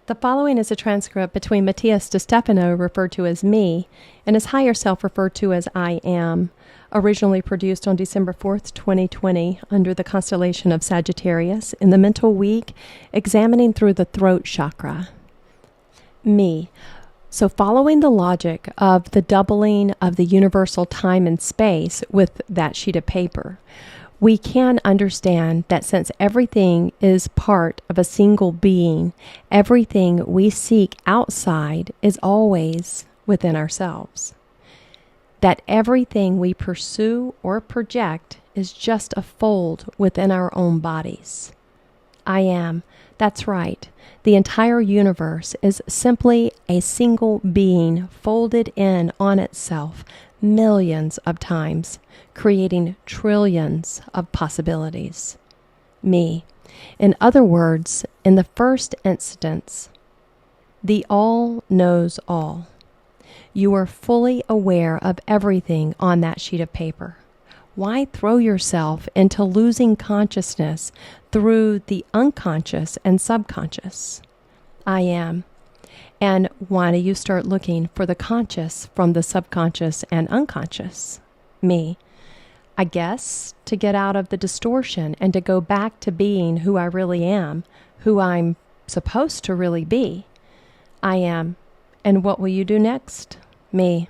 The following is a transcript between Matías De Stefano, referred to as me, and his higher self, referred to as I am, originally produced on December 4th, 2020, under the constellation of Sagittarius, in the mental week, examining through the throat chakra. Me. So following the logic of the doubling of the universal time and space with that sheet of paper, we can understand that since everything is part of a single being, everything we seek outside is always within ourselves. That everything we pursue or project is just a fold within our own bodies. I am. That's right. The entire universe is simply a single being folded in on itself millions of times, creating trillions of possibilities. Me. In other words, in the first instance, the all knows all. You are fully aware of everything on that sheet of paper. Why throw yourself into losing consciousness through the unconscious and subconscious? I am. And why do you start looking for the conscious from the subconscious and unconscious? Me. I guess to get out of the distortion and to go back to being who I really am, who I'm supposed to really be. I am. And what will you do next? Me.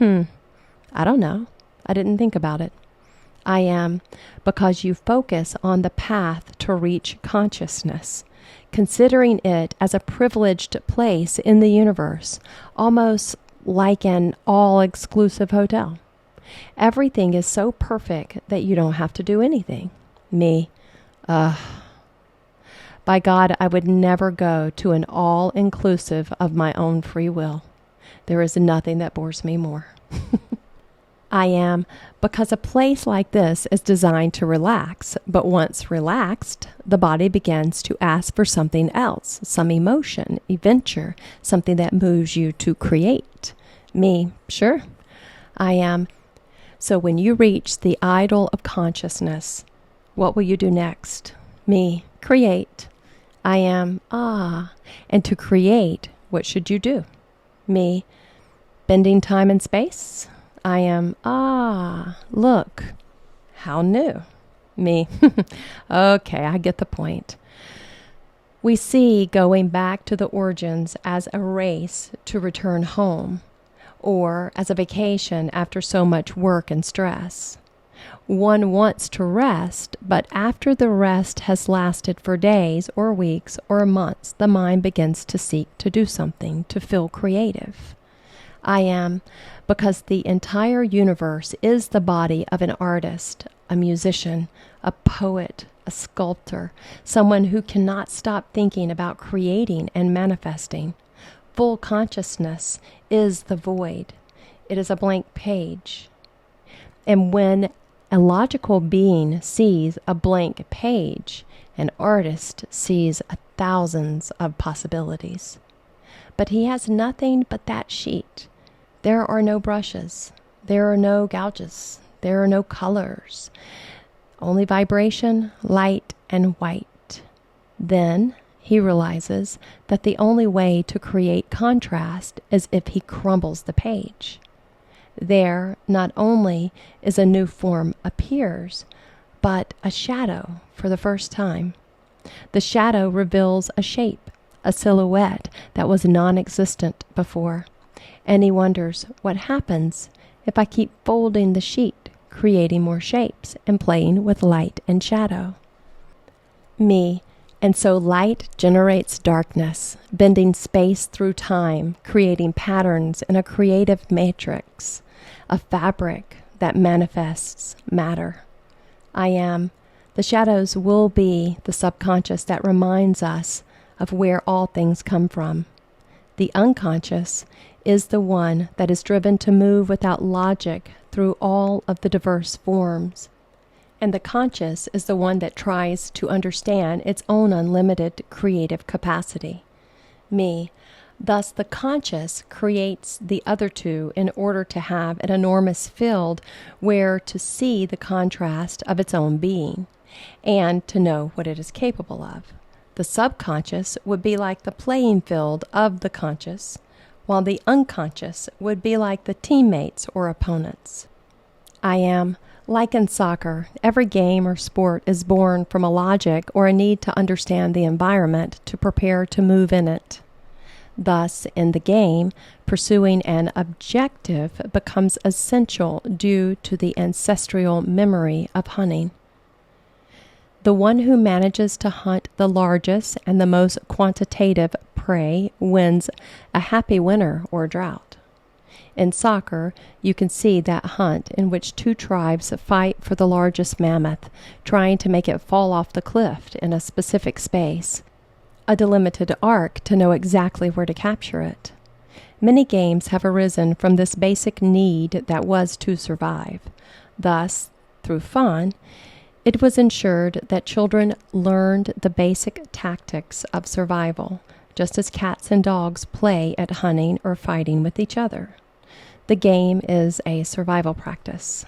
I don't know. I didn't think about it. I am, because you focus on the path to reach consciousness, considering it as a privileged place in the universe, almost like an all-exclusive hotel. Everything is so perfect that you don't have to do anything. Me. By God, I would never go to an all-inclusive of my own free will. There is nothing that bores me more. I am, because a place like this is designed to relax, but once relaxed, the body begins to ask for something else, some emotion, adventure, something that moves you to create. Me, sure. I am. So when you reach the idol of consciousness, what will you do next? Me, create. I am, and to create, what should you do? Me, bending time and space. I am, look, how new. Me, okay, I get the point. We see going back to the origins as a race to return home, or as a vacation after so much work and stress. One wants to rest, but after the rest has lasted for days or weeks or months, the mind begins to seek to do something, to feel creative. I am, because the entire universe is the body of an artist, a musician, a poet, a sculptor, someone who cannot stop thinking about creating and manifesting. Full consciousness is the void. It is a blank page. And when a logical being sees a blank page, an artist sees thousands of possibilities. But he has nothing but that sheet. There are no brushes. There are no gouges. There are no colors. Only vibration, light, and white. Then he realizes that the only way to create contrast is if he crumbles the page. There, not only is a new form appears, but a shadow for the first time. The shadow reveals a shape, a silhouette that was non-existent before. And he wonders what happens if I keep folding the sheet, creating more shapes, and playing with light and shadow. Me. And so light generates darkness, bending space through time, creating patterns in a creative matrix, a fabric that manifests matter. I am. The shadows will be the subconscious that reminds us of where all things come from. The unconscious is the one that is driven to move without logic through all of the diverse forms. And the conscious is the one that tries to understand its own unlimited creative capacity. Me. Thus, the conscious creates the other two in order to have an enormous field where to see the contrast of its own being and to know what it is capable of. The subconscious would be like the playing field of the conscious, while the unconscious would be like the teammates or opponents. I am, like in soccer, every game or sport is born from a logic or a need to understand the environment to prepare to move in it. Thus, in the game, pursuing an objective becomes essential due to the ancestral memory of hunting. The one who manages to hunt the largest and the most quantitative prey wins a happy winter or drought. In soccer, you can see that hunt in which two tribes fight for the largest mammoth, trying to make it fall off the cliff in a specific space, a delimited arc to know exactly where to capture it. Many games have arisen from this basic need that was to survive. Thus, through fun, it was ensured that children learned the basic tactics of survival, just as cats and dogs play at hunting or fighting with each other. The game is a survival practice.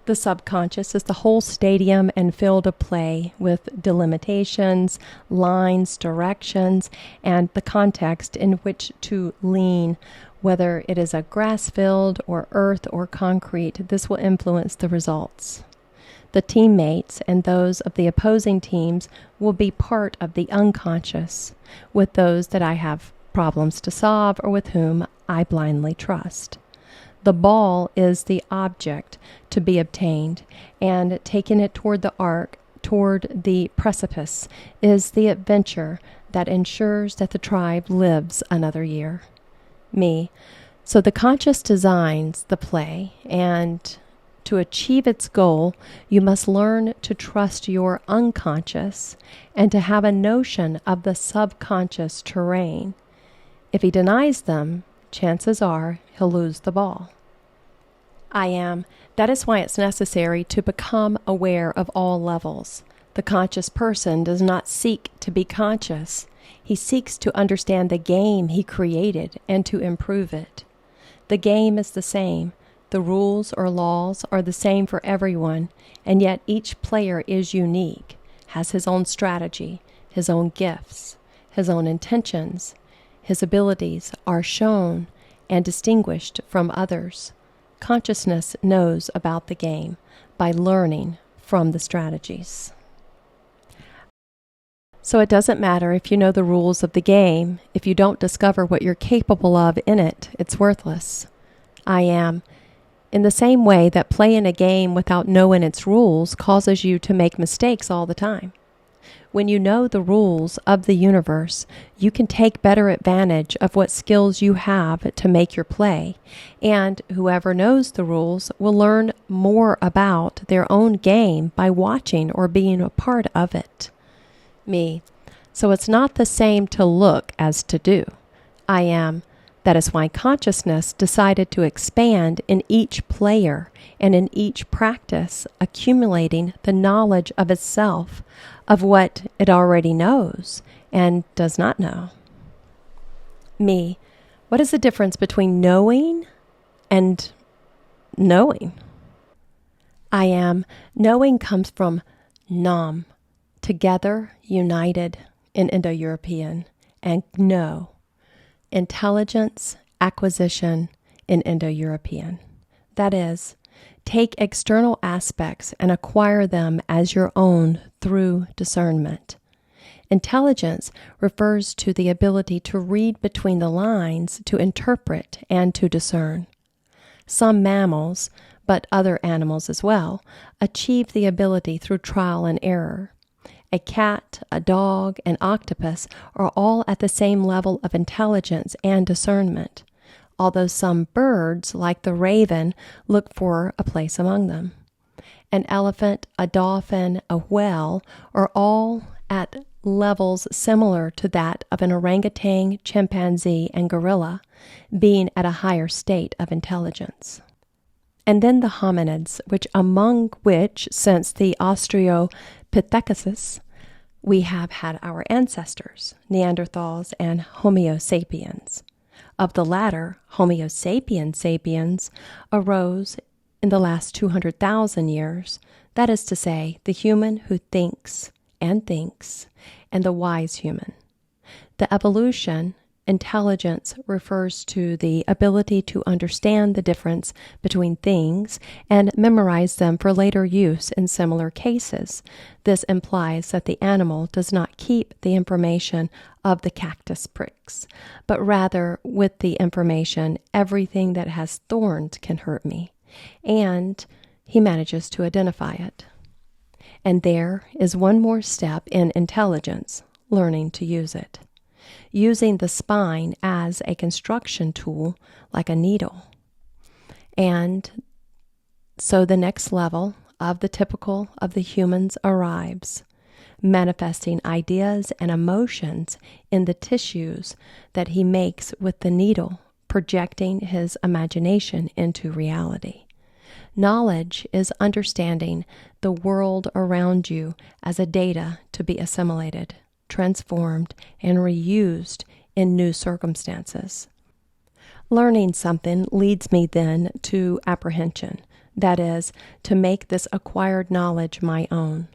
The subconscious is the whole stadium and field of play with delimitations, lines, directions, and the context in which to lean. Whether it is a grass field or earth or concrete, this will influence the results. The teammates and those of the opposing teams will be part of the unconscious, with those that I have problems to solve or with whom I blindly trust. The ball is the object to be obtained, and taking it toward the arc, toward the precipice, is the adventure that ensures that the tribe lives another year. Me. So the conscious designs the play, and to achieve its goal, you must learn to trust your unconscious and to have a notion of the subconscious terrain. If he denies them, chances are he'll lose the ball. I am. That is why it's necessary to become aware of all levels. The conscious person does not seek to be conscious. He seeks to understand the game he created and to improve it. The game is the same. The rules or laws are the same for everyone, and yet each player is unique, has his own strategy, his own gifts, his own intentions. His abilities are shown and distinguished from others. Consciousness knows about the game by learning from the strategies. So it doesn't matter if you know the rules of the game. If you don't discover what you're capable of in it, it's worthless. I am. In the same way that playing a game without knowing its rules causes you to make mistakes all the time. When you know the rules of the universe, you can take better advantage of what skills you have to make your play, and whoever knows the rules will learn more about their own game by watching or being a part of it. Me. So it's not the same to look as to do. I am. That is why consciousness decided to expand in each player and in each practice, accumulating the knowledge of itself, of what it already knows and does not know. Me. What is the difference between knowing and knowing? I am. Knowing comes from nam, together, united in Indo-European, and know, intelligence, acquisition in Indo-European. That is, take external aspects and acquire them as your own through discernment. Intelligence refers to the ability to read between the lines, to interpret, and to discern. Some mammals, but other animals as well, achieve the ability through trial and error. A cat, a dog, an octopus are all at the same level of intelligence and discernment, although some birds, like the raven, look for a place among them. An elephant, a dolphin, a whale are all at levels similar to that of an orangutan, chimpanzee, and gorilla, being at a higher state of intelligence. And then the hominids, among which, since the Australopithecus, we have had our ancestors, Neanderthals and Homo sapiens. Of the latter, Homo sapiens arose in the last 200,000 years, that is to say, the human who thinks and the wise human. The evolution, intelligence refers to the ability to understand the difference between things and memorize them for later use in similar cases. This implies that the animal does not keep the information of the cactus pricks, but rather with the information, everything that has thorns can hurt me, and he manages to identify it. And there is one more step in intelligence, learning to use it. Using the spine as a construction tool like a needle. And so the next level of the typical of the humans arrives, manifesting ideas and emotions in the tissues that he makes with the needle, projecting his imagination into reality. Knowledge is understanding the world around you as a data to be assimilated, transformed, and reused in new circumstances. Learning something leads me then to apprehension, that is, to make this acquired knowledge my own.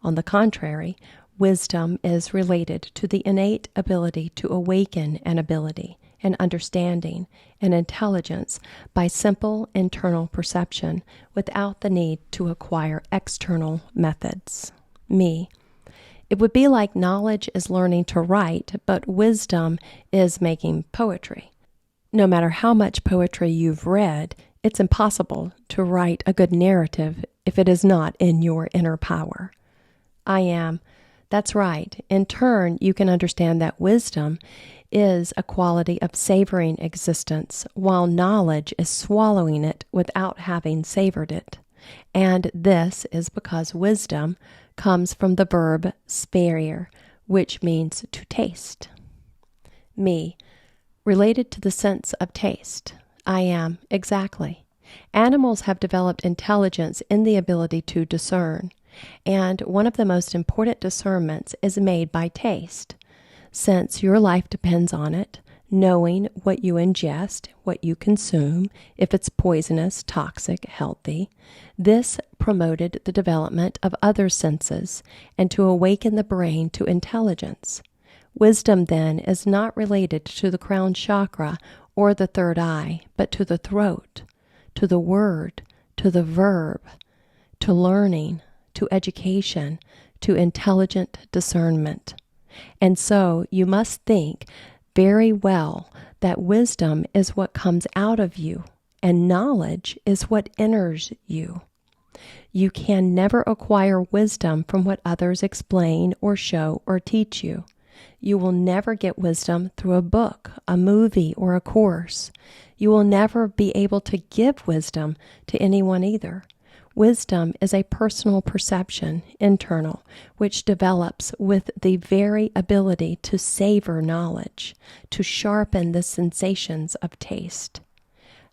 On the contrary, wisdom is related to the innate ability to awaken an ability, an understanding, and intelligence by simple internal perception without the need to acquire external methods. Me. It would be like knowledge is learning to write, but wisdom is making poetry. No matter how much poetry you've read, it's impossible to write a good narrative if it is not in your inner power. I am. That's right. In turn, you can understand that wisdom is a quality of savoring existence, while knowledge is swallowing it without having savored it. And this is because wisdom comes from the verb sperir, which means to taste. Me, related to the sense of taste. I am, exactly. Animals have developed intelligence in the ability to discern, and one of the most important discernments is made by taste. Since your life depends on it, knowing what you ingest, what you consume, if it's poisonous, toxic, healthy, this promoted the development of other senses and to awaken the brain to intelligence. Wisdom, then, is not related to the crown chakra or the third eye, but to the throat, to the word, to the verb, to learning, to education, to intelligent discernment. And so you must think very well that wisdom is what comes out of you, and knowledge is what enters you. You can never acquire wisdom from what others explain or show or teach you. You will never get wisdom through a book, a movie, or a course. You will never be able to give wisdom to anyone either. Wisdom is a personal perception, internal, which develops with the very ability to savor knowledge, to sharpen the sensations of taste.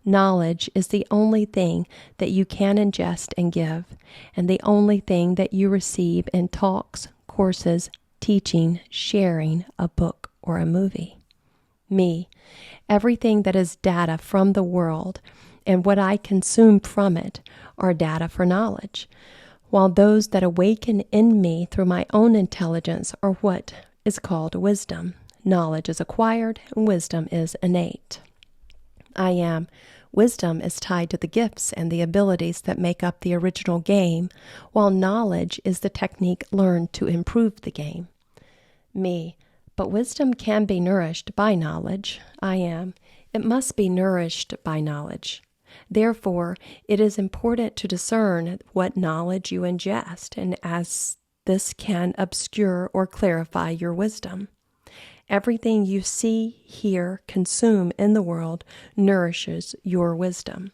Knowledge is the only thing that you can ingest and give, and the only thing that you receive in talks, courses, teaching, sharing, a book, or a movie. Me, everything that is data from the world and what I consume from it are data for knowledge, while those that awaken in me through my own intelligence are what is called wisdom. Knowledge is acquired, and wisdom is innate. I am. Wisdom is tied to the gifts and the abilities that make up the original game, while knowledge is the technique learned to improve the game. Me. But wisdom can be nourished by knowledge. I am. It must be nourished by knowledge. Therefore, it is important to discern what knowledge you ingest, and as this can obscure or clarify your wisdom. Everything you see, hear, consume in the world nourishes your wisdom.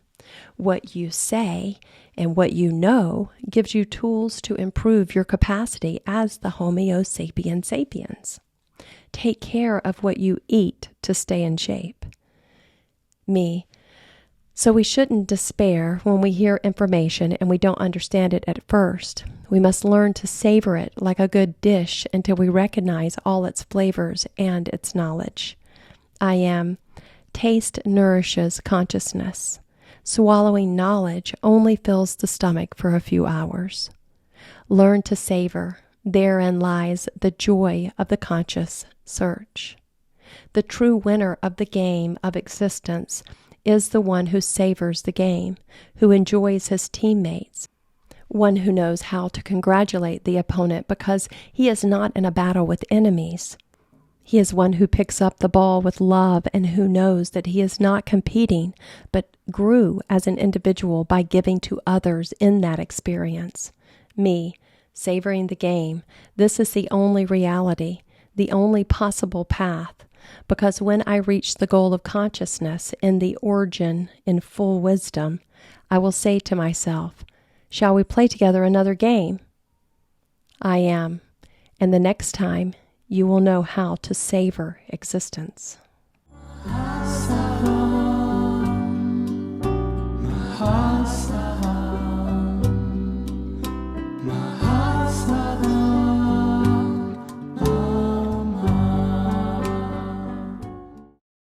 What you say and what you know gives you tools to improve your capacity as the Homo sapiens sapiens. Take care of what you eat to stay in shape. Me. So we shouldn't despair when we hear information and we don't understand it at first. We must learn to savor it like a good dish until we recognize all its flavors and its knowledge. I am. Taste nourishes consciousness. Swallowing knowledge only fills the stomach for a few hours. Learn to savor, Therein lies the joy of the conscious search. The true winner of the game of existence is the one who savors the game, who enjoys his teammates, one who knows how to congratulate the opponent because he is not in a battle with enemies. He is one who picks up the ball with love and who knows that he is not competing, but grew as an individual by giving to others in that experience. Me, savoring the game, this is the only reality, the only possible path, because when I reach the goal of consciousness in the origin in full wisdom, I will say to myself, shall we play together another game? I am, and the next time you will know how to savor existence.